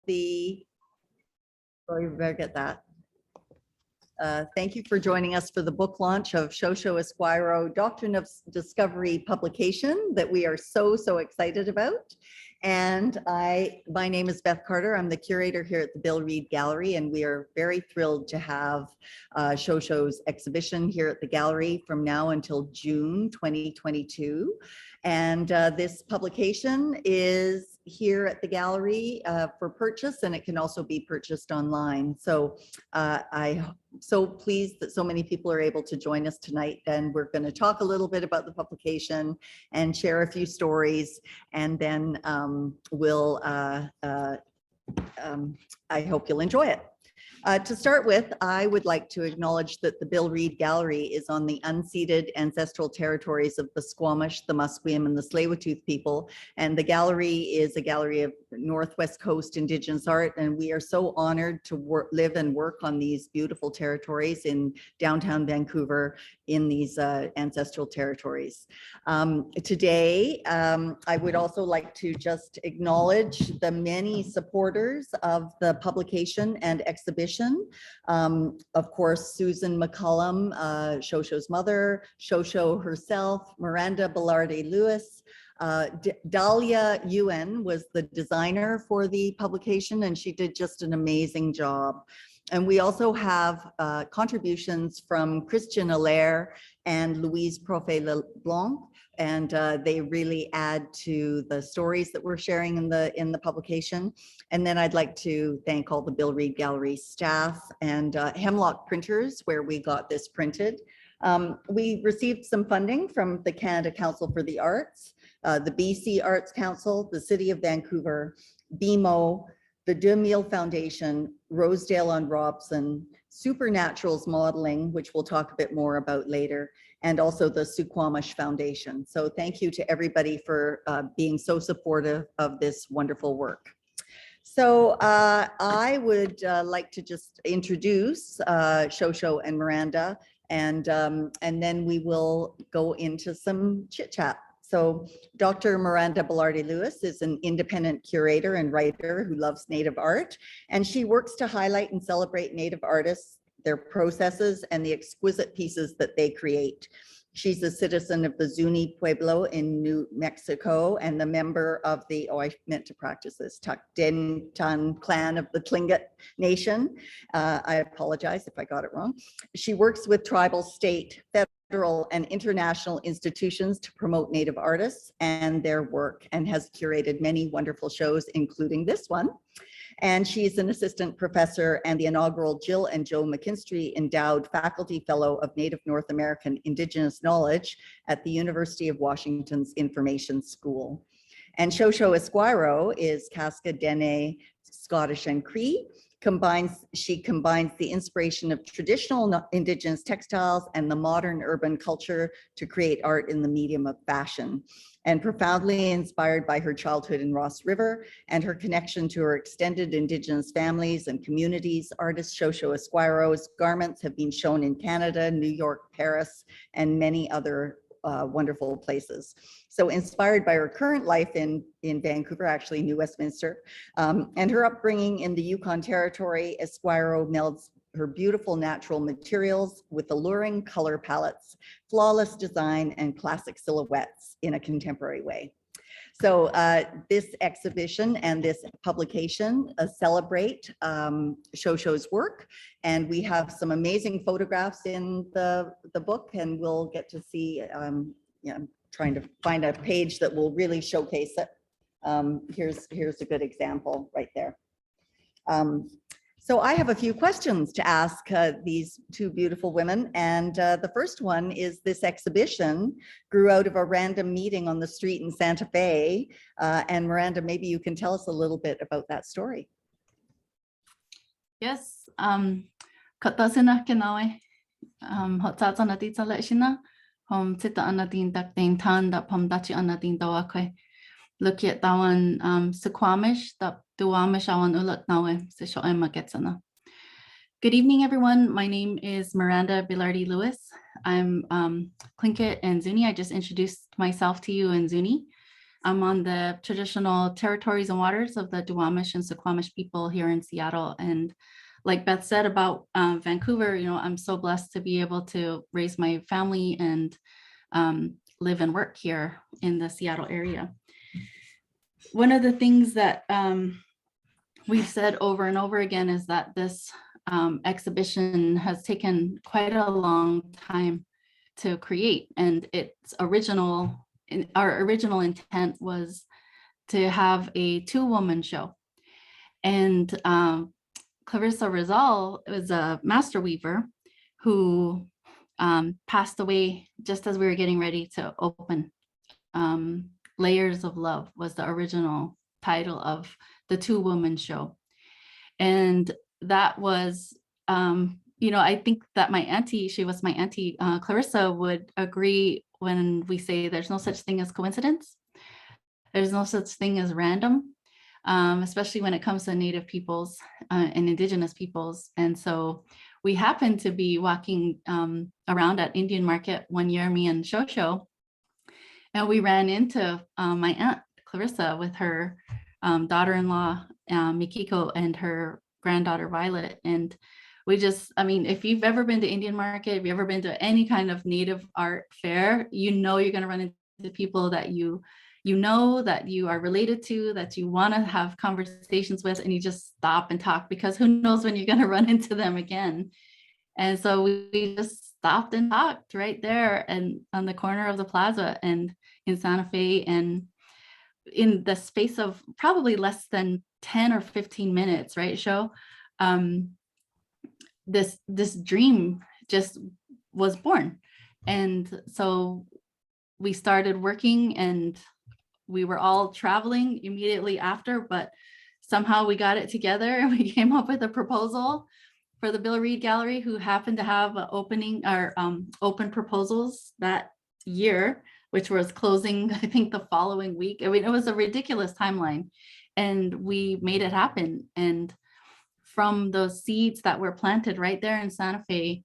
the, oh, you better get that. Thank you for joining us for the book launch of Sho Sho Esquiro Doctrine of Discovery publication that we are so excited about. And my name is Beth Carter. I'm the curator here at the Bill Reed Gallery, and we are very thrilled to have Sho Sho's exhibition here at the gallery from now until June 2022. And this publication is here at the gallery for purchase, and it can also be purchased online. So I'm so pleased that so many people are able to join us tonight. And we're going to talk a little bit about the publication and share a few stories, and then I hope you'll enjoy it. To start with, I would like to acknowledge that the Bill Reed Gallery is on the unceded ancestral territories of the Squamish, the Musqueam, and the Tsleil-Waututh people. And the gallery is a gallery of Northwest Coast Indigenous art, and we are so honored to live and work on these beautiful territories in downtown Vancouver in these ancestral territories. Today, I would also like to just acknowledge the many supporters of the publication and exhibition. Of course, Susan McCullum, Sho Sho's mother, Sho Sho herself, Miranda Belarde-Lewis, Dahlia Yuen was the designer for the publication, and she did just an amazing job. And we also have contributions from Christian Allaire and Louise Profet-LeBlanc, and they really add to the stories that we're sharing in the publication. And then I'd like to thank all the Bill Reed Gallery staff and Hemlock Printers, where we got this printed. We received some funding from the Canada Council for the Arts, the BC Arts Council, the City of Vancouver, BMO, the 2000 Foundation, Rosedale on Robson, Supernaturals Modeling, which we'll talk a bit more about later, and also the Suquamish Foundation. So thank you to everybody for being so supportive of this wonderful work. So I would like to just introduce Sho Sho and Miranda, and then we will go into some chit chat. So Dr. Miranda Belarde-Lewis is an independent curator and writer who loves Native art, and she works to highlight and celebrate Native artists, their processes, and the exquisite pieces that they create. She's a citizen of the Zuni Pueblo in New Mexico and the member of the, oh, I meant to practice this, Takdentan clan of the Tlingit Nation. I apologize if I got it wrong. She works with tribal, state, federal, and international institutions to promote Native artists and their work, and has curated many wonderful shows, including this one. And she's an assistant professor and the inaugural Jill and Joe McKinstry Endowed Faculty Fellow of Native North American Indigenous Knowledge at the University of Washington's Information School. And Sho Sho Esquiro is Kaska Dena, Scottish and Cree. She combines the inspiration of traditional Indigenous textiles and the modern urban culture to create art in the medium of fashion. And profoundly inspired by her childhood in Ross River and her connection to her extended Indigenous families and communities, artist Sho Sho Esquiro's garments have been shown in Canada, New York, Paris, and many other wonderful places. So inspired by her current life in Vancouver, actually New Westminster, and her upbringing in the Yukon Territory, Esquiro melds her beautiful natural materials with alluring color palettes, flawless design, and classic silhouettes in a contemporary way. So this exhibition and this publication celebrate Sho Sho's work, and we have some amazing photographs in the book, and we'll get to see, yeah, I'm trying to find a page that will really showcase it. Here's a good example right there. So I have a few questions to ask these two beautiful women. And the first one is, this exhibition grew out of a random meeting on the street in Santa Fe. And Miranda, maybe you can tell us a little bit about that story. Yes. Katasina kenawe. Hotsats anatita leshina. Hom tita anatin dakting tan da pom dachi anatin dawakwe. Look at tawan Suquamish da duamish awan ulat nawe se sho ema getsana. Good evening, everyone. My name is Miranda Belarde-Lewis. I'm Tlingit and Zuni. I just introduced myself to you in Zuni. I'm on the traditional territories and waters of the Duwamish and Suquamish people here in Seattle. And like Beth said about Vancouver, you know, I'm so blessed to be able to raise my family and live and work here in the Seattle area. One of the things that we've said over and over again is that this exhibition has taken quite a long time to create, and our original intent was to have a two-woman show. And Clarissa Rizal was a master weaver who passed away just as we were getting ready to open. Layers of Love was the original title of the two-woman show. And that was, you know, I think that my auntie, she was my auntie, Clarissa, would agree when we say there's no such thing as coincidence. There's no such thing as random, especially when it comes to Native peoples and Indigenous peoples. And so we happened to be walking around at Indian Market one year, me and Sho Sho, and we ran into my aunt Clarissa with her daughter-in-law, Mikiko, and her granddaughter, Violet. And we just, I mean, if you've ever been to Indian Market, if you've ever been to any kind of Native art fair, you know you're going to run into people that you know, that you are related to, that you want to have conversations with, and you just stop and talk, because who knows when you're going to run into them again. And so we just stopped and talked right there and on the corner of the plaza and in Santa Fe, and in the space of probably less than 10 or 15 minutes, right, Sho? This dream just was born. And so we started working, and we were all traveling immediately after, but somehow we got it together and we came up with a proposal for the Bill Reed Gallery, who happened to have an opening or open proposals that year, which was closing, I think, the following week. I mean, it was a ridiculous timeline, and we made it happen. And from those seeds that were planted right there in Santa Fe,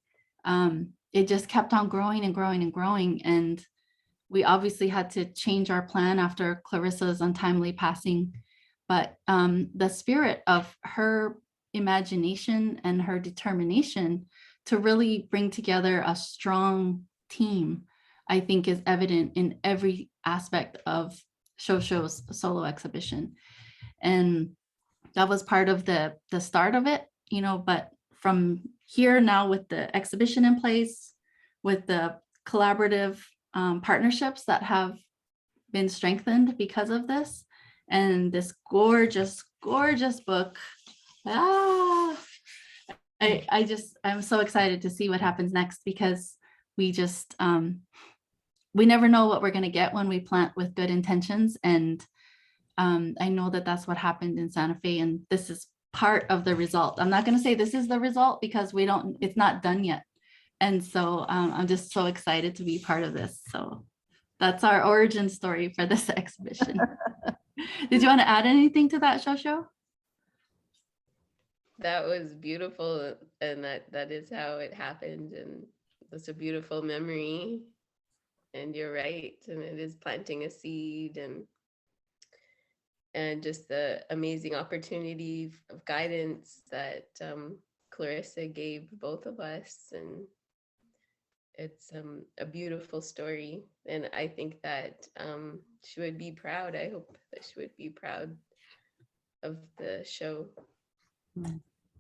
it just kept on growing and growing and growing. And we obviously had to change our plan after Clarissa's untimely passing. But the spirit of her imagination and her determination to really bring together a strong team, I think, is evident in every aspect of Sho Sho's solo exhibition. And that was part of the start of it, you know, but from here now, with the exhibition in place, with the collaborative partnerships that have been strengthened because of this, and this gorgeous, gorgeous book. I'm so excited to see what happens next, because we just, we never know what we're going to get when we plant with good intentions. And I know that that's what happened in Santa Fe, and this is part of the result. I'm not going to say this is the result, because it's not done yet. And so I'm just so excited to be part of this. So that's our origin story for this exhibition. Did you want to add anything to that, Sho Sho? That was beautiful, and that is how it happened, and it's a beautiful memory. And you're right, and it is planting a seed, and just the amazing opportunity of guidance that Clarissa gave both of us. And it's a beautiful story, and I think that she would be proud. I hope that she would be proud of the show.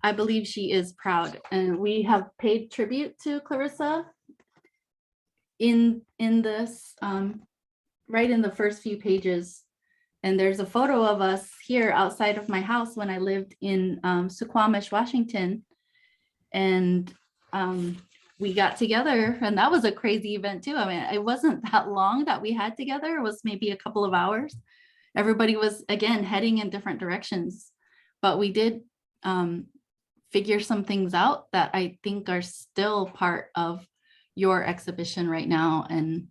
I believe she is proud, and we have paid tribute to Clarissa in this right in the first few pages. And there's a photo of us here outside of my house when I lived in Suquamish, Washington. And we got together, and that was a crazy event too. I mean, it wasn't that long that we had together. It was maybe a couple of hours. Everybody was, again, heading in different directions, but we did figure some things out that I think are still part of your exhibition right now. And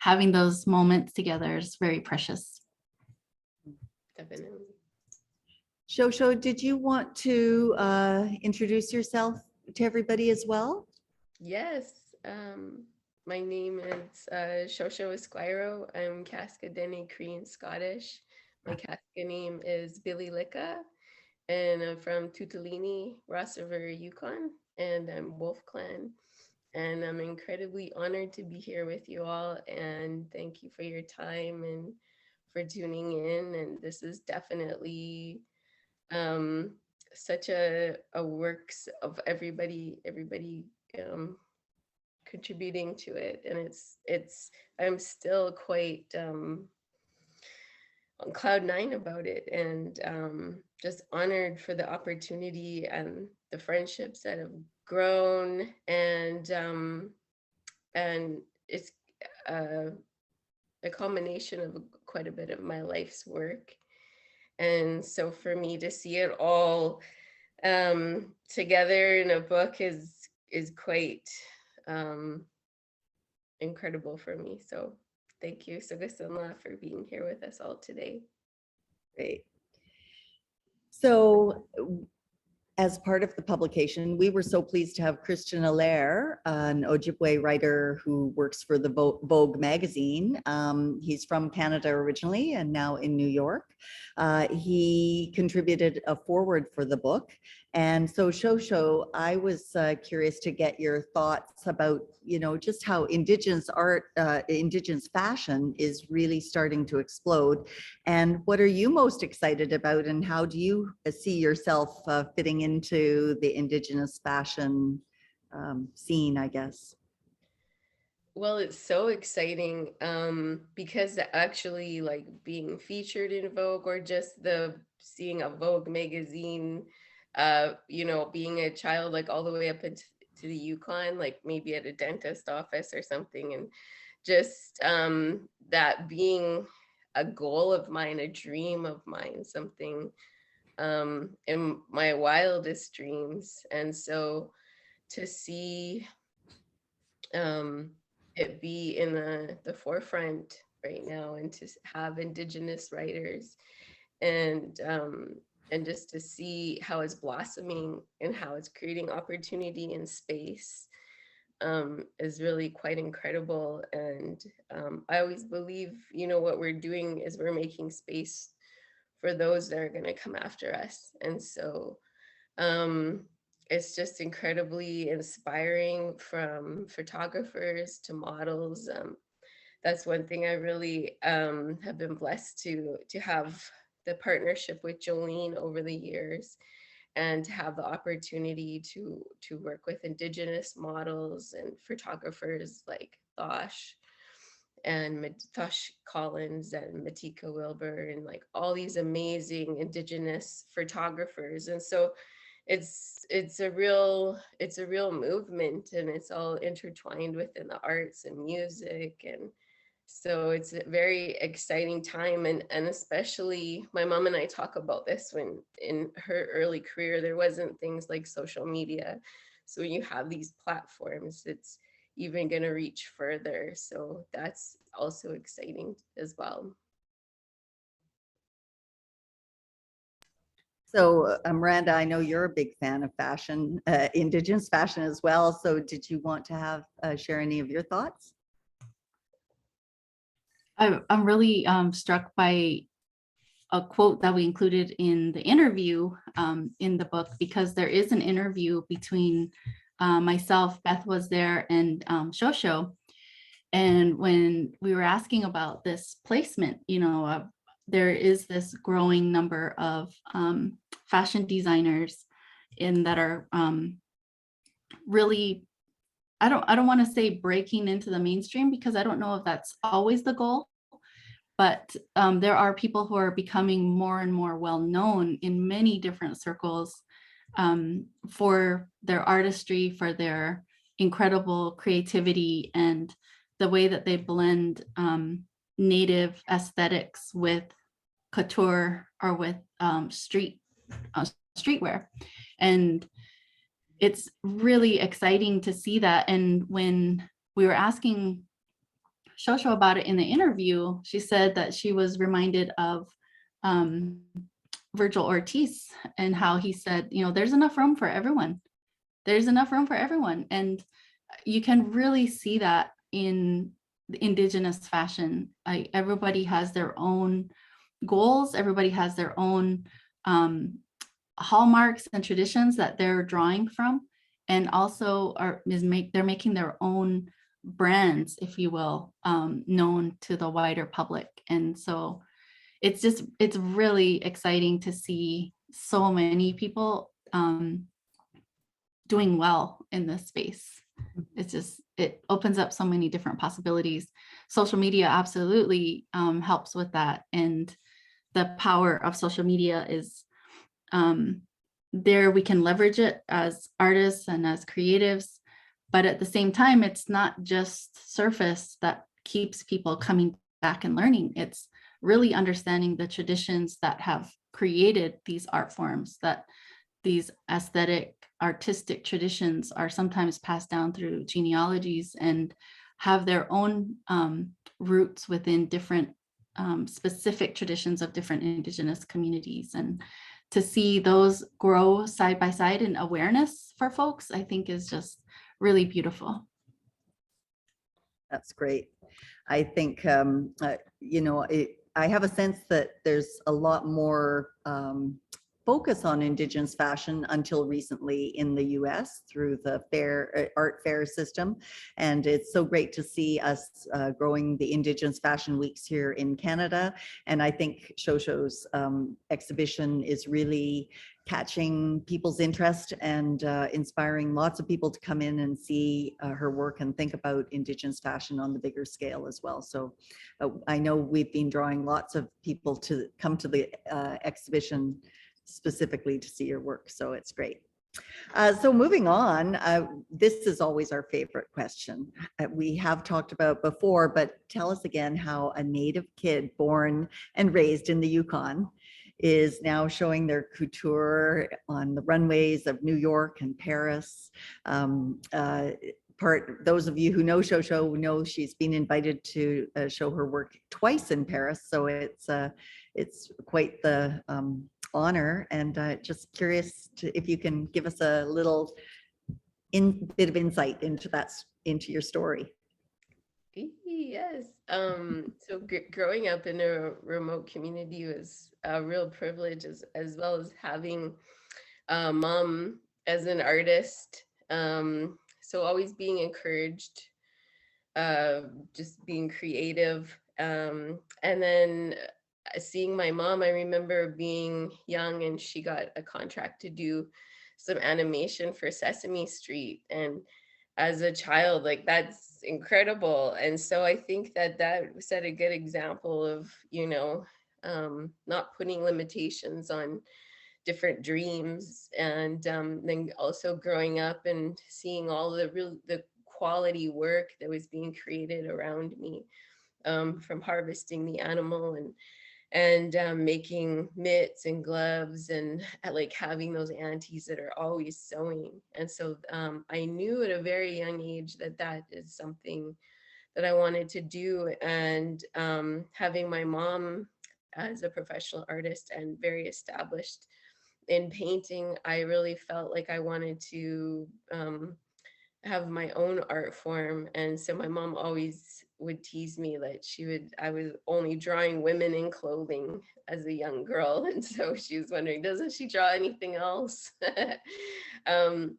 having those moments together is very precious. Definitely. Sho Sho, did you want to introduce yourself to everybody as well? Yes. My name is Sho Sho Esquiro. I'm Kaska Dena, Cree and Scottish. My Kaska name is Belelige, and I'm from Tutalini, Ross River, Yukon, and I'm Wolf Clan. And I'm incredibly honored to be here with you all, and thank you for your time and for tuning in. And this is definitely such a works of everybody contributing to it, and I'm still quite on cloud nine about it, and just honored for the opportunity and the friendships that have grown, and it's a culmination of quite a bit of my life's work. And so for me to see it all together in a book is quite incredible for me. So thank you, Sugasunla, for being here with us all today. Great. So as part of the publication, we were so pleased to have Christian Allaire, an Ojibwe writer who works for the Vogue magazine. He's from Canada originally and now in New York. He contributed a foreword for the book. And so Sho Sho, I was curious to get your thoughts about, you know, just how Indigenous art, Indigenous fashion is really starting to explode. And what are you most excited about, and how do you see yourself fitting into the Indigenous fashion scene, I guess? Well, it's so exciting because actually, like, being featured in Vogue, or just seeing a Vogue magazine, you know, being a child, like all the way up into the Yukon, like maybe at a dentist office or something, and just that being a goal of mine, a dream of mine, something in my wildest dreams. And so to see it be in the forefront right now, and to have Indigenous writers, and just to see how it's blossoming and how it's creating opportunity in space is really quite incredible. And I always believe, you know, what we're doing is we're making space for those that are going to come after us. And so it's just incredibly inspiring, from photographers to models. That's one thing I really have been blessed to have the partnership with Jolene over the years, and to have the opportunity to work with Indigenous models and photographers like Thosh Collins and Matika Wilbur, and like all these amazing Indigenous photographers. And so it's a real movement, and it's all intertwined within the arts and music. And so it's a very exciting time. And especially, my mom and I talk about this, when in her early career, there wasn't things like social media. So when you have these platforms, it's even going to reach further. So that's also exciting as well. So Miranda, I know you're a big fan of fashion, Indigenous fashion as well. So did you want to have share any of your thoughts? I'm really struck by a quote that we included in the interview in the book, because there is an interview between myself, Beth was there, and Sho Sho. And when we were asking about this placement, you know, there is this growing number of fashion designers that are really, I don't want to say breaking into the mainstream, because I don't know if that's always the goal, but there are people who are becoming more and more well known in many different circles for their artistry, for their incredible creativity, and the way that they blend native aesthetics with couture, or with streetwear. And it's really exciting to see that. And when we were asking Sho Sho about it in the interview, she said that she was reminded of Virgil Ortiz, and how he said, you know, there's enough room for everyone. There's enough room for everyone. And you can really see that in the Indigenous fashion. Everybody has their own goals. Everybody has their own hallmarks and traditions that they're drawing from, and also they're making their own brands, if you will, known to the wider public. And so it's really exciting to see so many people doing well in this space. It opens up so many different possibilities. Social media absolutely helps with that. And the power of social media is there. We can leverage it as artists and as creatives, but at the same time, it's not just surface that keeps people coming back and learning. It's really understanding the traditions that have created these art forms, that these aesthetic, artistic traditions are sometimes passed down through genealogies and have their own roots within different specific traditions of different Indigenous communities. And to see those grow side by side in awareness for folks, I think is just really beautiful. That's great. I think, I have a sense that there's a lot more focus on Indigenous fashion until recently in the US through the art fair system. And it's so great to see us growing the Indigenous Fashion Weeks here in Canada. And I think Sho Sho's exhibition is really catching people's interest and inspiring lots of people to come in and see her work and think about Indigenous fashion on the bigger scale as well. So I know we've been drawing lots of people to come to the exhibition specifically to see your work. So it's great. So moving on, this is always our favorite question. We have talked about before, but tell us again how a Native kid born and raised in the Yukon is now showing their couture on the runways of New York and Paris. Those of you who know Sho Sho know she's been invited to show her work twice in Paris. So it's quite the honor, and just curious if you can give us a little bit of insight into your story. Yes. So growing up in a remote community was a real privilege, as well as having a mom as an artist. So always being encouraged, just being creative. And then seeing my mom, I remember being young and she got a contract to do some animation for Sesame Street. And as a child, like, that's incredible. And so I think that set a good example of, not putting limitations on different dreams. And then also growing up and seeing all the quality work that was being created around me, from harvesting the animal and making mitts and gloves, and like having those aunties that are always sewing. And so I knew at a very young age that is something that I wanted to do. And having my mom as a professional artist and very established in painting, I really felt like I wanted to have my own art form. And so my mom always would tease me that I was only drawing women in clothing as a young girl. And so she was wondering, doesn't she draw anything else? And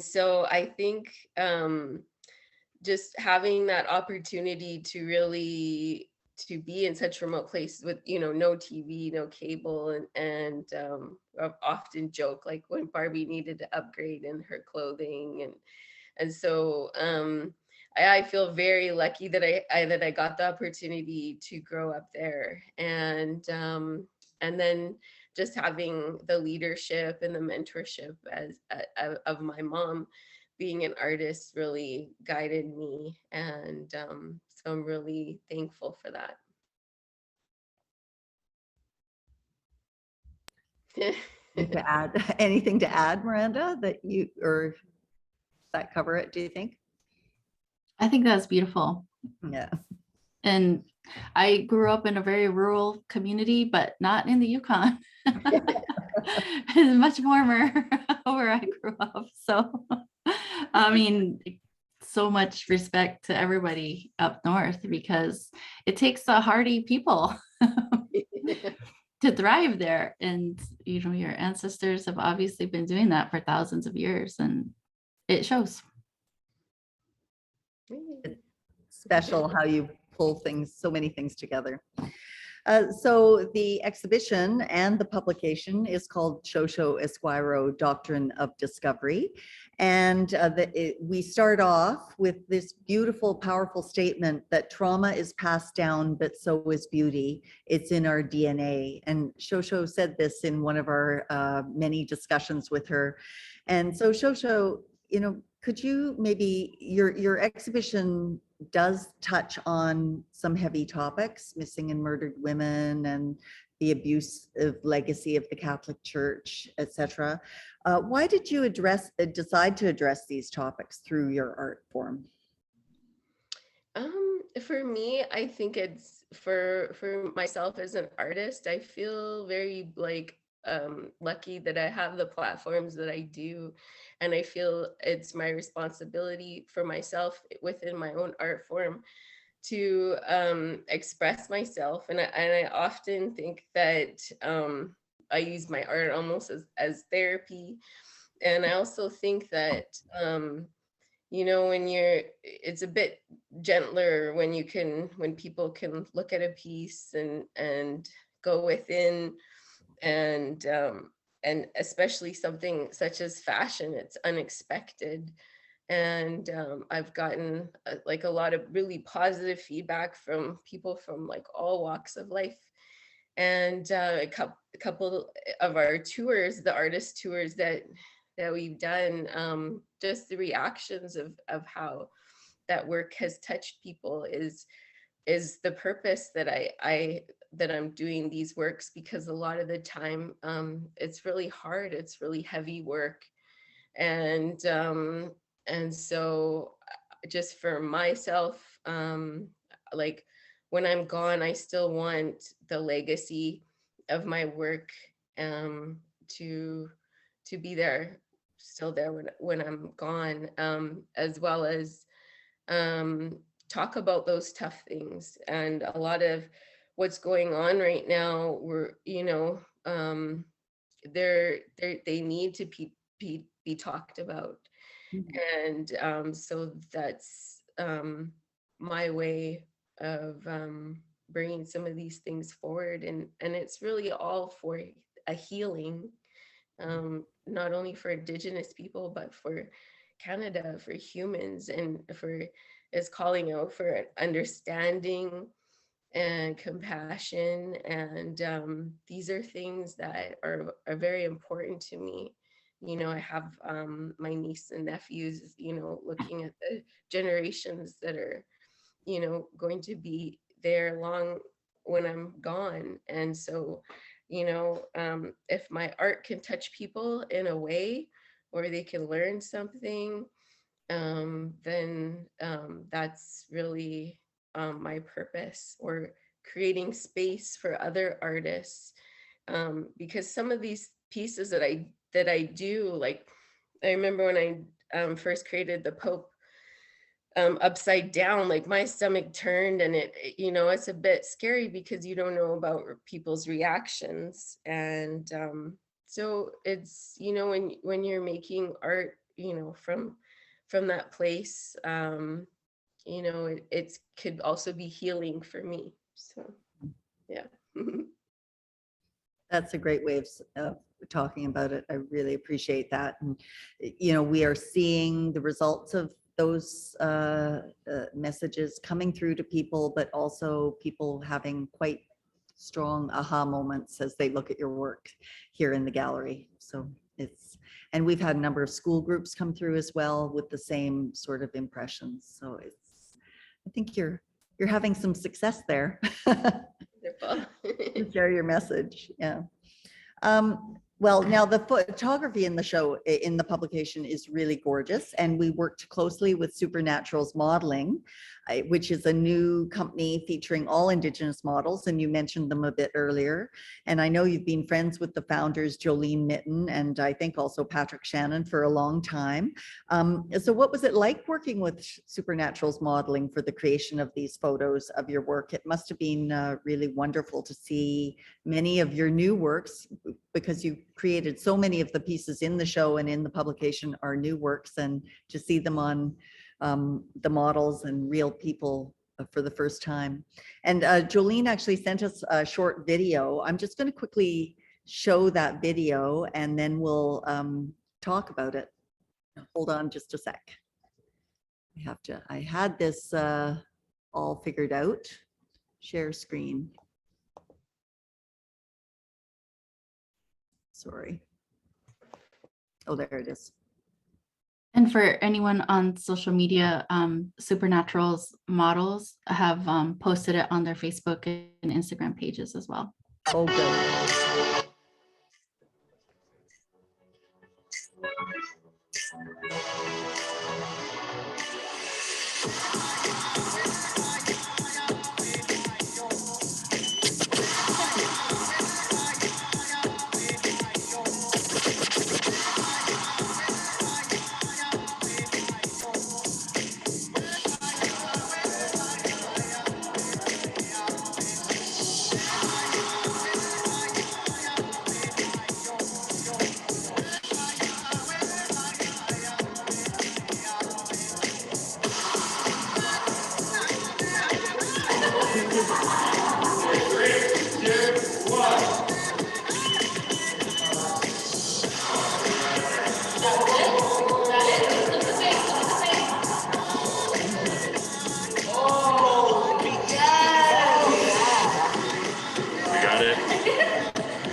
so I think just having that opportunity to really to be in such remote places with, no TV, no cable, and I've often joke like when Barbie needed to upgrade in her clothing, and so I feel very lucky that I got the opportunity to grow up there, and then just having the leadership and the mentorship of my mom being an artist really guided me, and so I'm really thankful for that. Anything to add, Miranda, or that cover it, do you think? I think that's beautiful. Yeah. And I grew up in a very rural community, but not in the Yukon. It's much warmer where I grew up. So, I mean, so much respect to everybody up north, because it takes a hardy people to thrive there. And, you know, your ancestors have obviously been doing that for thousands of years, and it shows. Special how you pull things, so many things together. So the exhibition and the publication is called Sho Sho Esquiro Doctrine of Discovery. And we start off with this beautiful, powerful statement that trauma is passed down, but so is beauty. It's in our DNA. And Sho Sho said this in one of our many discussions with her. And so Sho Sho, you know, could you maybe, your exhibition does touch on some heavy topics, missing and murdered women and the abusive legacy of the Catholic Church, etc. Why did you decide to address these topics through your art form? For me, I think it's for myself as an artist, I feel very lucky that I have the platforms that I do. And I feel it's my responsibility for myself within my own art form to express myself. And I often think that I use my art almost as therapy. And I also think that, you know, it's a bit gentler when people can look at a piece and go within, and especially something such as fashion, it's unexpected. And I've gotten a lot of really positive feedback from people from like all walks of life. And a couple of our tours, the artist tours that we've done, just the reactions of how that work has touched people is the purpose that I'm doing these works, because a lot of the time it's really hard, it's really heavy work. And so just for myself, like when I'm gone, I still want the legacy of my work to be there, still there when I'm gone, as well as talk about those tough things. And a lot of what's going on right now, we're, you know, they need to be talked about. Mm-hmm. And so that's my way of bringing some of these things forward, and it's really all for a healing, not only for Indigenous people, but for Canada, for humans, and for is calling out for understanding and compassion. And these are things that are very important to me. You know, I have my niece and nephews, you know, looking at the generations that are, you know, going to be there long when I'm gone. And so, you know, if my art can touch people in a way where they can learn something, then that's really my purpose, or creating space for other artists, because some of these pieces that I do, like I remember when I first created the Pope upside down, like my stomach turned, and it, you know, it's a bit scary because you don't know about people's reactions. And so it's, you know, when you're making art, you know, from that place, you know, it could also be healing for me. So yeah. That's a great way of talking about it. I really appreciate that. And, you know, we are seeing the results of those messages coming through to people, but also people having quite strong aha moments as they look at your work here in the gallery. So and we've had a number of school groups come through as well with the same sort of impressions. So I think you're having some success there. Wonderful. To share your message. Yeah. Well, now the photography in the show, in the publication, is really gorgeous, and we worked closely with Supernaturals Modeling, which is a new company featuring all Indigenous models, and you mentioned them a bit earlier. And I know you've been friends with the founders, Jolene Mitten, and I think also Patrick Shannon, for a long time. So what was it like working with Supernaturals Modeling for the creation of these photos of your work? It must have been really wonderful to see many of your new works, because you created so many of the pieces in the show and in the publication are new works, and to see them on the models and real people for the first time. And Jolene actually sent us a short video. I'm just going to quickly show that video and then we'll talk about it. Hold on just a sec. I had this all figured out. Share screen. Sorry. Oh, there it is. And for anyone on social media, Supernaturals models have posted it on their Facebook and Instagram pages as well. Oh, good.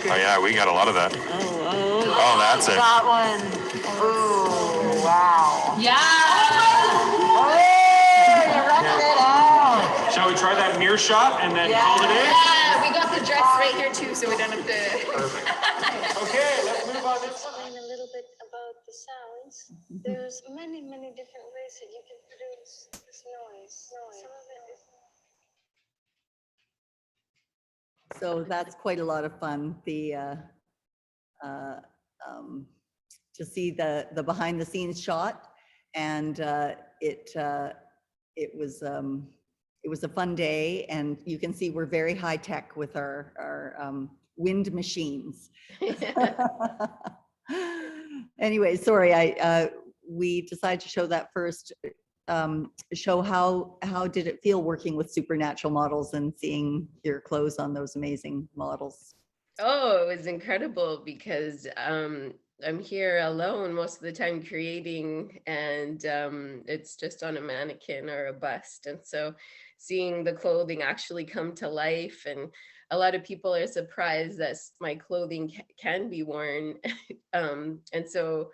Oh yeah, we got a lot of that. Oh, that's it. That one. Ooh, wow. Yeah. Oh, you wrecked it out. Shall we try that mirror shot and then call it in? Yeah, we got the dress right here too, so we don't have to. Perfect. Okay, let's move on this one. Explain a little bit about the sounds. There's many different ways that you can produce this noise. Some of it is So that's quite a lot of fun. To see the behind the scenes shot, and it was a fun day, and you can see we're very high tech with our wind machines. Anyway, sorry, we decided to show that first. Show how did it feel working with Supernatural models and seeing your clothes on those amazing models? Oh, it was incredible because I'm here alone most of the time creating, and it's just on a mannequin or a bust. And so seeing the clothing actually come to life, and a lot of people are surprised that my clothing can be worn. And so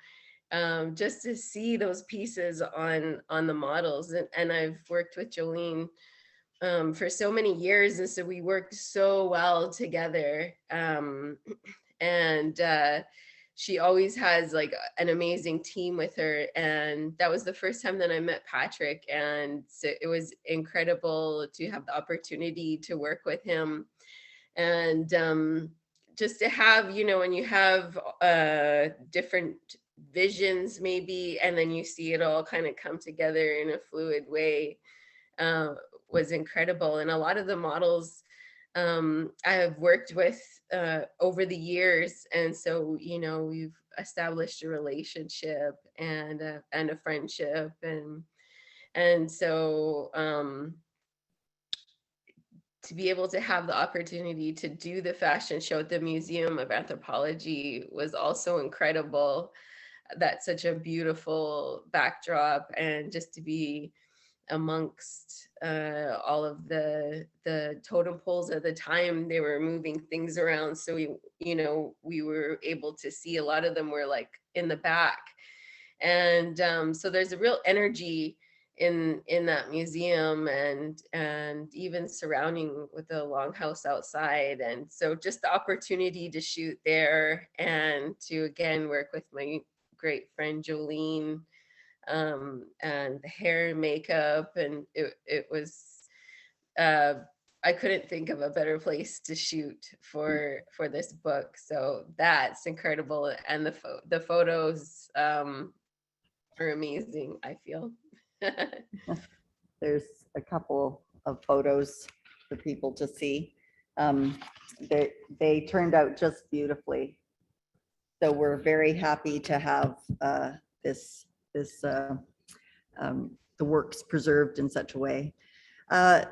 just to see those pieces on the models, and I've worked with Jolene for so many years, and so we worked so well together, and she always has like an amazing team with her, and that was the first time that I met Patrick, and so it was incredible to have the opportunity to work with him, and just to have, you know, when you have different visions maybe, and then you see it all kind of come together in a fluid way, was incredible. And a lot of the models I have worked with over the years, and so, you know, we've established a relationship and a friendship, and so to be able to have the opportunity to do the fashion show at the Museum of Anthropology was also incredible. That's such a beautiful backdrop, and just to be amongst all of the totem poles at the time, they were moving things around, so we were able to see a lot of them were like in the back, and so there's a real energy in that museum, and even surrounding with the longhouse outside. And so just the opportunity to shoot there and to again work with my great friend Jolene, and the hair and makeup, and it was I couldn't think of a better place to shoot for this book. So that's incredible, and the photos are amazing, I feel. There's a couple of photos for people to see. They turned out just beautifully. So we're very happy to have the works preserved in such a way.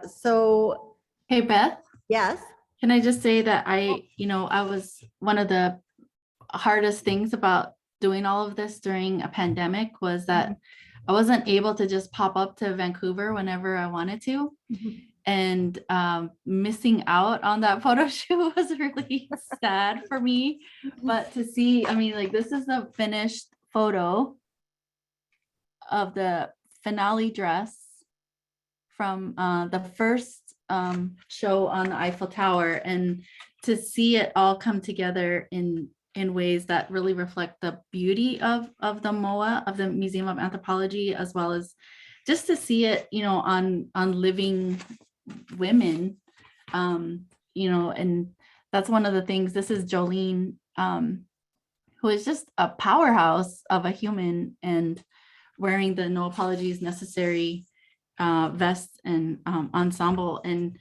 So Hey, Beth, yes, can I just say that I was one of the hardest things about doing all of this during a pandemic was that I wasn't able to just pop up to Vancouver whenever I wanted to. And missing out on that photo shoot was really sad for me. But to see, I mean, like, this is the finished photo of the finale dress from the first show on the Eiffel Tower, and to see it all come together in ways that really reflect the beauty of the MOA, of the Museum of Anthropology, as well as just to see it, on living women, and that's one of the things. This is Jolene, who is just a powerhouse of a human, and wearing the No Apologies Necessary vest and ensemble, and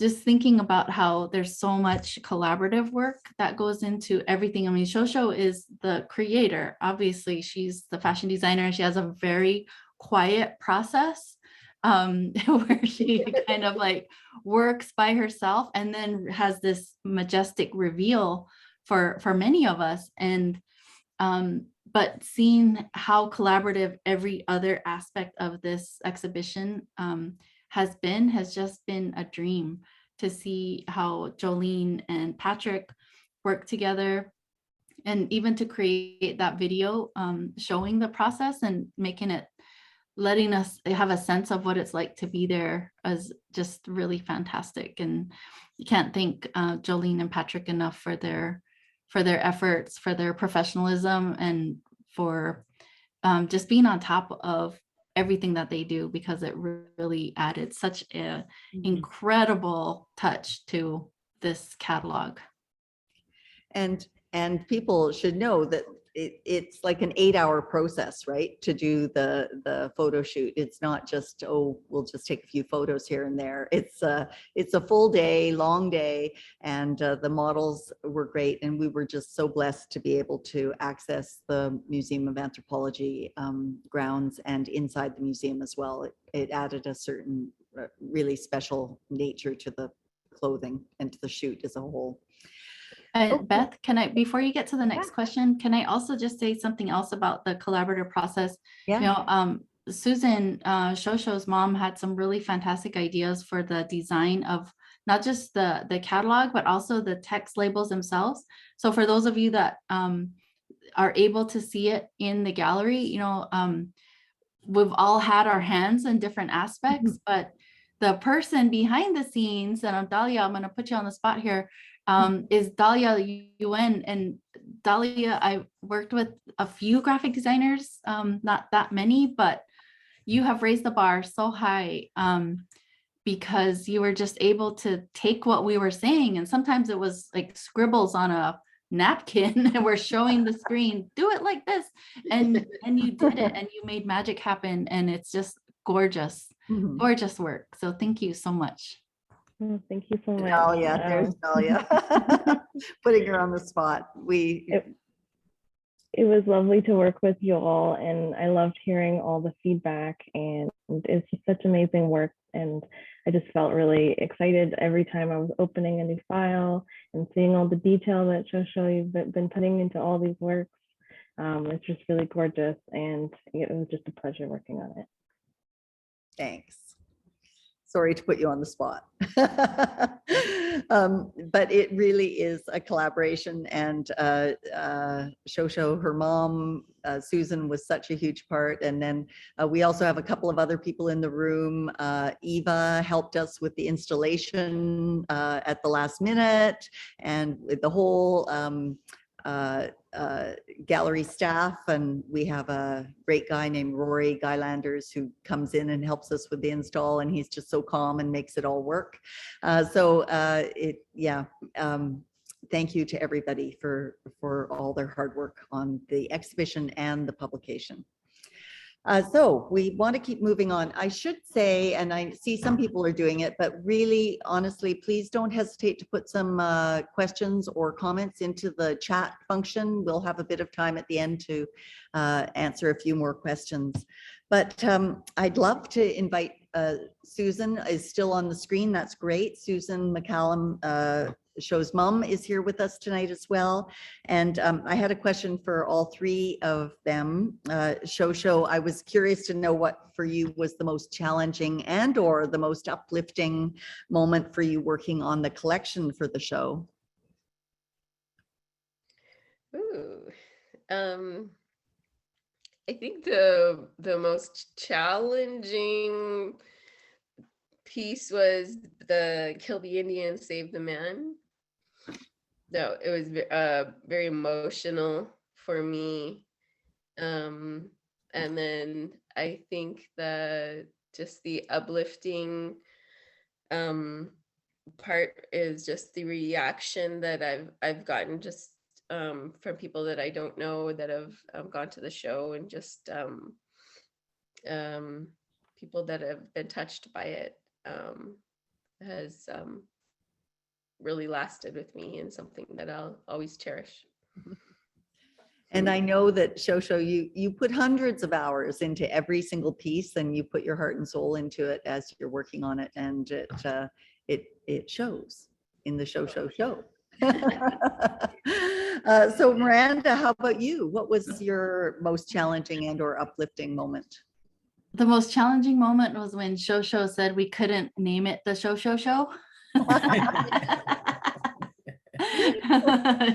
just thinking about how there's so much collaborative work that goes into everything. I mean, Sho Sho is the creator. Obviously, she's the fashion designer, and she has a very quiet process where she kind of like works by herself, and then has this majestic reveal for many of us. And but seeing how collaborative every other aspect of this exhibition has just been a dream, to see how Jolene and Patrick work together, and even to create that video showing the process and making it, letting us have a sense of what it's like to be there, is just really fantastic. And you can't thank Jolene and Patrick enough for their efforts, for their professionalism, and for just being on top of everything that they do, because it really added such an incredible touch to this catalog. and people should know that it's like an 8-hour process, right? To do the photo shoot. It's not just, oh, we'll just take a few photos here and there. It's a full day, long day, and the models were great. And we were just so blessed to be able to access the Museum of Anthropology grounds and inside the museum as well. It added a certain really special nature to the clothing and to the shoot as a whole. Beth, can I, before you get to the next question, can I also just say something else about the collaborative process? Yeah. Susan, Sho Sho's mom, had some really fantastic ideas for the design of not just the catalog, but also the text labels themselves. So for those of you that are able to see it in the gallery, we've all had our hands in different aspects, but the person behind the scenes, and Dahlia, I'm going to put you on the spot here, is Dahlia Yuen. And Dahlia, I worked with a few graphic designers, not that many, but you have raised the bar so high, because you were just able to take what we were saying, and sometimes it was like scribbles on a napkin and we're showing the screen, do it like this, and you did it, and you made magic happen, and it's just gorgeous, gorgeous work. So thank you so much. Oh, thank you so much. Dahlia, there's Dahlia. Putting her on the spot. It was lovely to work with you all, and I loved hearing all the feedback, and it's just such amazing work. And I just felt really excited every time I was opening a new file and seeing all the detail that Sho Sho you've been putting into all these works. It's just really gorgeous, and it was just a pleasure working on it. Thanks. Sorry to put you on the spot. But it really is a collaboration, and Sho Sho, her mom, Susan, was such a huge part. And then we also have a couple of other people in the room. Eva helped us with the installation at the last minute, and with the whole gallery staff. And we have a great guy named Rory Guylanders who comes in and helps us with the install, and he's just so calm and makes it all work. Thank you to everybody for all their hard work on the exhibition and the publication. So we want to keep moving on. I should say, and I see some people are doing it, but really, honestly, please don't hesitate to put some questions or comments into the chat function. We'll have a bit of time at the end to answer a few more questions. But I'd love to invite Susan is still on the screen. That's great. Susan McCallum, Sho's mom, is here with us tonight as well. And I had a question for all three of them. Sho Sho, I was curious to know what for you was the most challenging and or the most uplifting moment for you working on the collection for the show. Ooh, I think the most challenging piece was the Kill the Indian, Save the Man. No, it was very emotional for me. And then I think that just the uplifting part is just the reaction that I've gotten just from people that I don't know that have gone to the show, and just people that have been touched by it has really lasted with me, and something that I'll always cherish. And I know that Sho Sho, you put hundreds of hours into every single piece, and you put your heart and soul into it as you're working on it, and it shows in the Sho Sho show. So Miranda, how about you? What was your most challenging and or uplifting moment? The most challenging moment was when Sho Sho said we couldn't name it the Sho Sho Show.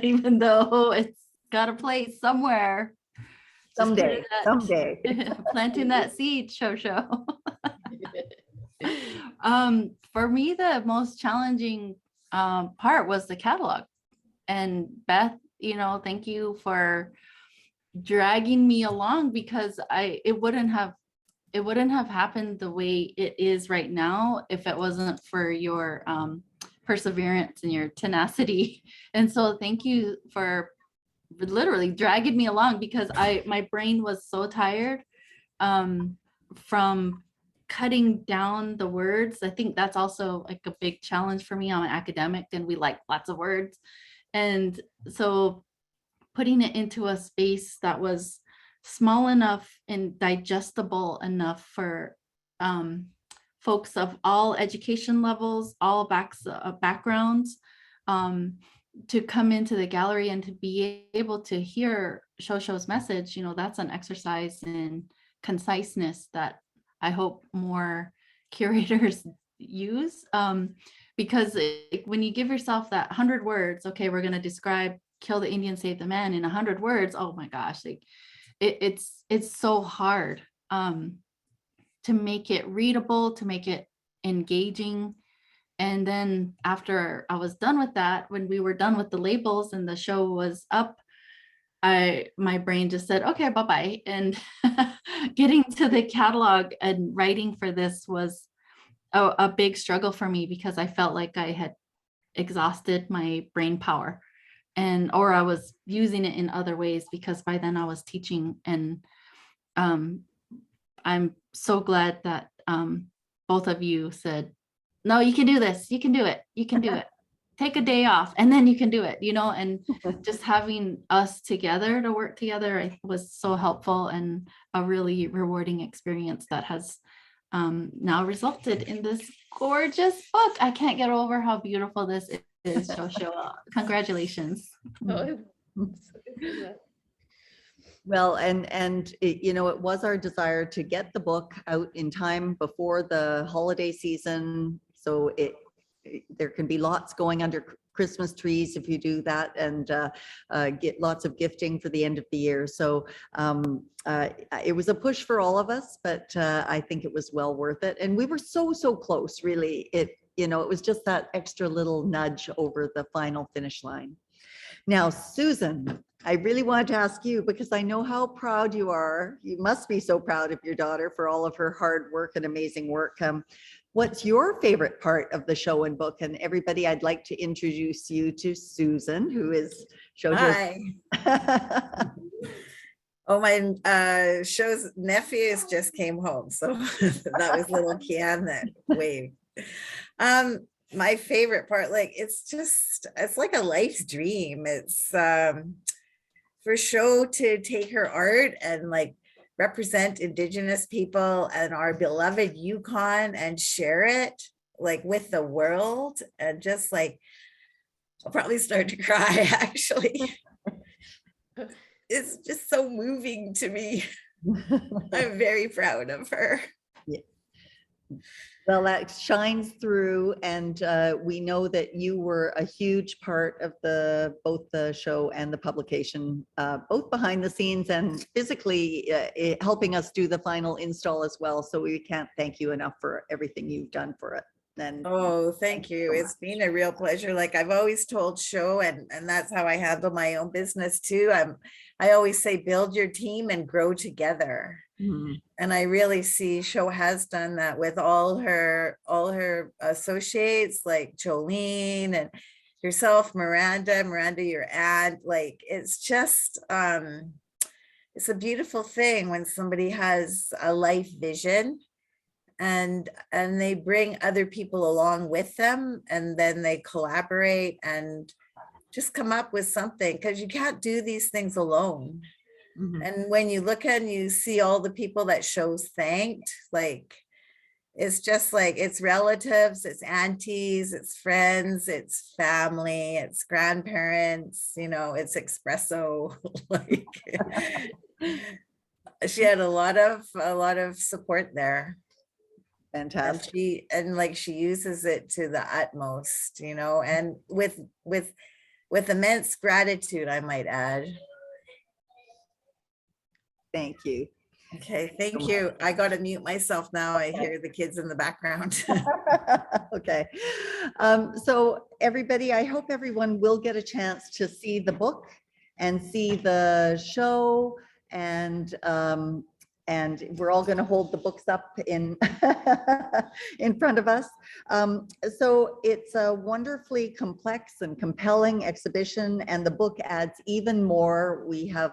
Even though it's got a place somewhere. Someday. Planting that seed, Sho Sho. For me, the most challenging part was the catalog. And Beth, thank you for dragging me along, because it wouldn't have happened the way it is right now if it wasn't for your perseverance and your tenacity. And so thank you for literally dragging me along, because my brain was so tired from cutting down the words. I think that's also like a big challenge for me. I'm an academic and we like lots of words. And so putting it into a space that was small enough and digestible enough for folks of all education levels, all backgrounds, to come into the gallery and to be able to hear Sho Sho's message, that's an exercise in conciseness that I hope more curators use, because when you give yourself that 100 words, okay, we're going to describe Kill the Indian, Save the Man in 100 words. Oh my gosh, it's so hard to make it readable, to make it engaging. And then after I was done with that, when we were done with the labels and the show was up, my brain just said, okay, bye-bye. And getting to the catalog and writing for this was a big struggle for me, because I felt like I had exhausted my brain power, or I was using it in other ways, because by then I was teaching. And I'm so glad that both of you said, no, you can do this. You can do it. You can do it. Take a day off and then you can do it, and just having us together to work together was so helpful, and a really rewarding experience that has now resulted in this gorgeous book. I can't get over how beautiful this is, Sho Sho. Congratulations. Well, and it was our desire to get the book out in time before the holiday season, so there can be lots going under Christmas trees if you do that, and get lots of gifting for the end of the year. So it was a push for all of us, but I think it was well worth it. And we were so close, really. It was just that extra little nudge over the final finish line. Now, Susan, I really wanted to ask you, because I know how proud you are. You must be so proud of your daughter for all of her hard work and amazing work. What's your favorite part of the show and book? And everybody, I'd like to introduce you to Susan, who is Sho Sho's. Hi. Oh, my Sho's nephews just came home. So that was little Kian that waved. My favorite part, like, it's like a life's dream. It's for Sho to take her art and like represent Indigenous people and our beloved Yukon and share it like with the world, and just like, I'll probably start to cry actually. It's just so moving to me. I'm very proud of her. Yeah. Well, that shines through, and we know that you were a huge part of both the show and the publication, both behind the scenes and physically helping us do the final install as well. So we can't thank you enough for everything you've done for it. And oh, thank you. It's been a real pleasure. Like I've always told Sho, and that's how I handle my own business too. I always say, build your team and grow together. And I really see Sho has done that with all her associates, like Jolene and yourself, Miranda, your aunt. Like, it's just it's a beautiful thing when somebody has a life vision and they bring other people along with them, and then they collaborate and just come up with something, because you can't do these things alone. And when you look and you see all the people that Sho's thanked, like, it's just like, it's relatives, it's aunties, it's friends, it's family, it's grandparents, it's espresso. Like, she had a lot of support there. fantastic. And she uses it to the utmost, and with immense gratitude, I might add. Thank you. Okay, thank you. I got to mute myself now. I hear the kids in the background. Okay. So everybody, I hope everyone will get a chance to see the book and see the show, and we're all going to hold the books up in front of us. So it's a wonderfully complex and compelling exhibition, and the book adds even more. We have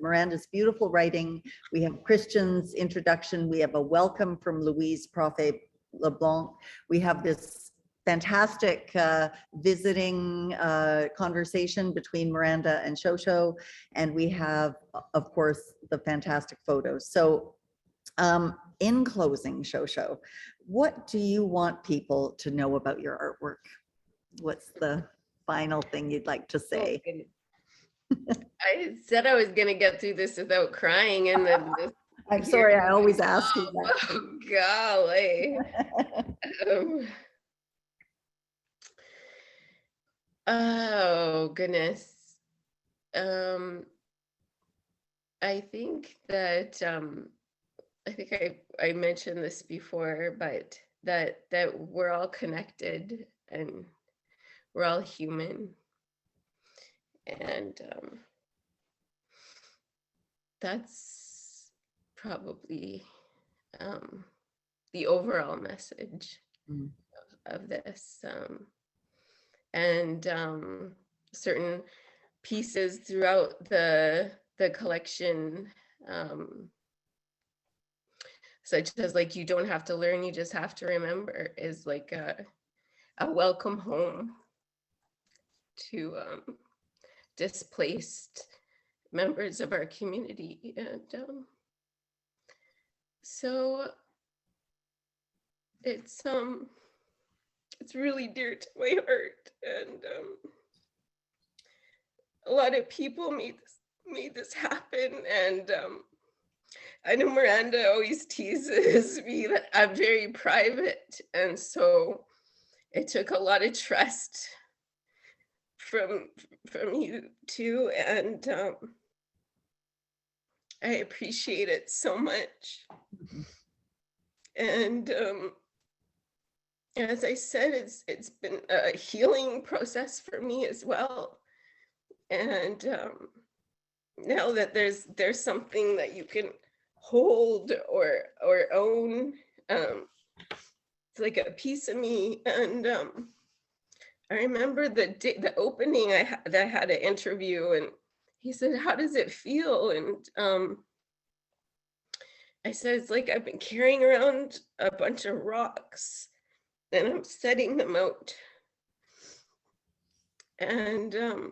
Miranda's beautiful writing. We have Christian's introduction. We have a welcome from Louise Prophet LeBlanc. We have this fantastic visiting conversation between Miranda and Sho Sho, and we have, of course, the fantastic photos. So in closing, Sho Sho, what do you want people to know about your artwork? What's the final thing you'd like to say? I said I was going to get through this without crying, and then this. I'm sorry, I always ask you that. Oh, golly. Oh, goodness. I think that I mentioned this before, but that we're all connected and we're all human, and that's probably the overall message of this. And certain pieces throughout the collection, such as like, you don't have to learn, you just have to remember, is like a welcome home to displaced members of our community. And so it's really dear to my heart, and a lot of people made this happen. And I know Miranda always teases me that I'm very private, and so it took a lot of trust from you too, and I appreciate it so much. And as I said, it's been a healing process for me as well. And now that there's something that you can hold or own, it's like a piece of me. And I remember the opening that I had an interview, and he said, "How does it feel?" And I said, "It's like I've been carrying around a bunch of rocks and I'm setting them out." And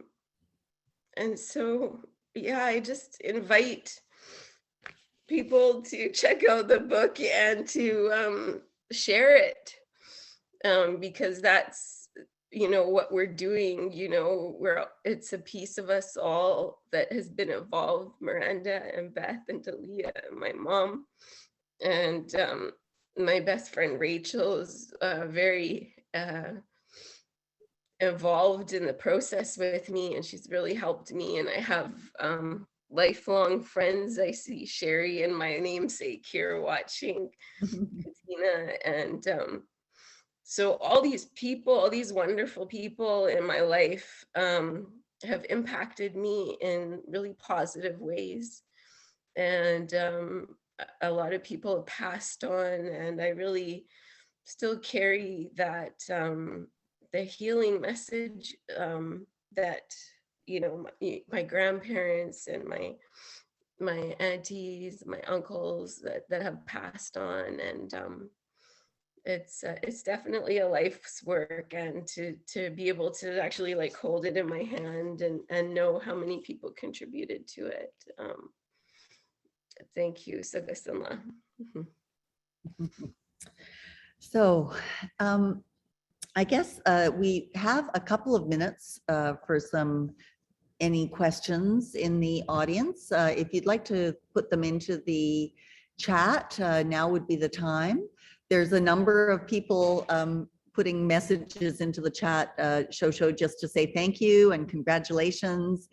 so, yeah, I just invite people to check out the book and to share it, because that's, what we're doing, it's a piece of us all that has been evolved. Miranda and Beth and Dalia and my mom, and my best friend Rachel is very involved in the process with me, and she's really helped me. And I have lifelong friends. I see Sherry and my namesake here watching, Katina, and so all these people, all these wonderful people in my life have impacted me in really positive ways. And a lot of people have passed on, and I really still carry that, the healing message that, my grandparents and my aunties, my uncles that have passed on. And it's definitely a life's work, and to be able to actually like hold it in my hand and know how many people contributed to it. Thank you, Sagasanla. So I guess we have a couple of minutes for any questions in the audience. If you'd like to put them into the chat, now would be the time. There's a number of people putting messages into the chat, Sho Sho, just to say thank you and congratulations.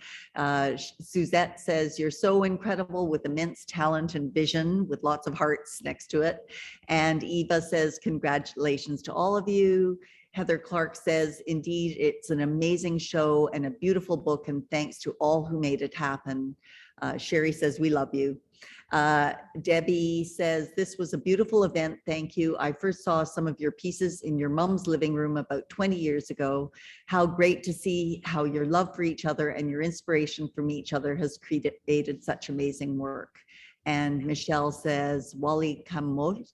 Suzette says, "You're so incredible with immense talent and vision," with lots of hearts next to it. And Eva says, "Congratulations to all of you." Heather Clark says, "Indeed, it's an amazing show and a beautiful book, and thanks to all who made it happen." Sherry says, "We love you." Debbie says, "This was a beautiful event. Thank you. I first saw some of your pieces in your mom's living room about 20 years ago. How great to see how your love for each other and your inspiration from each other has created such amazing work." And Michelle says, "Wali Kamolich."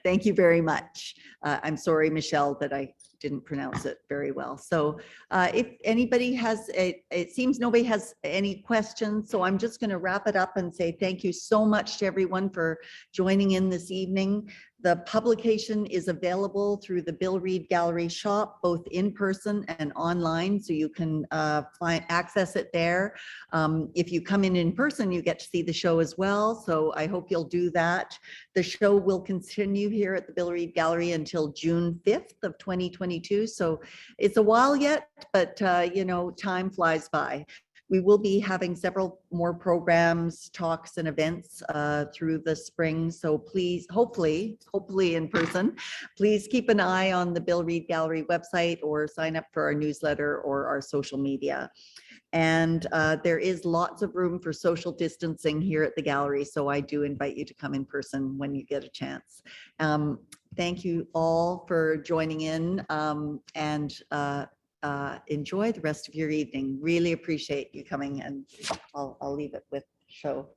Thank you very much. I'm sorry, Michelle, that I didn't pronounce it very well. So if anybody has, it seems nobody has any questions. So I'm just going to wrap it up and say thank you so much to everyone for joining in this evening. The publication is available through the Bill Reid Gallery shop, both in person and online, so you can access it there. If you come in person, you get to see the show as well, so I hope you'll do that. The show will continue here at the Bill Reid Gallery until June 5th of 2022, so it's a while yet, but time flies by. We will be having several more programs, talks, and events through the spring. So please, hopefully in person, please keep an eye on the Bill Reid Gallery website or sign up for our newsletter or our social media. And there is lots of room for social distancing here at the gallery. So I do invite you to come in person when you get a chance. Thank you all for joining in, and enjoy the rest of your evening. Really appreciate you coming, and I'll leave it with Sho.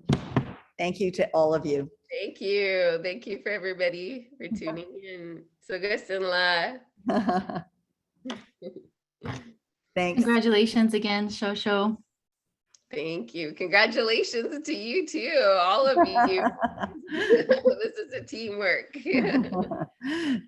Thank you to all of you. Thank you. Thank you for everybody for tuning in. Sagasanla. Thanks. Congratulations again, Sho Sho. Thank you. Congratulations to you too, all of you. This is a teamwork.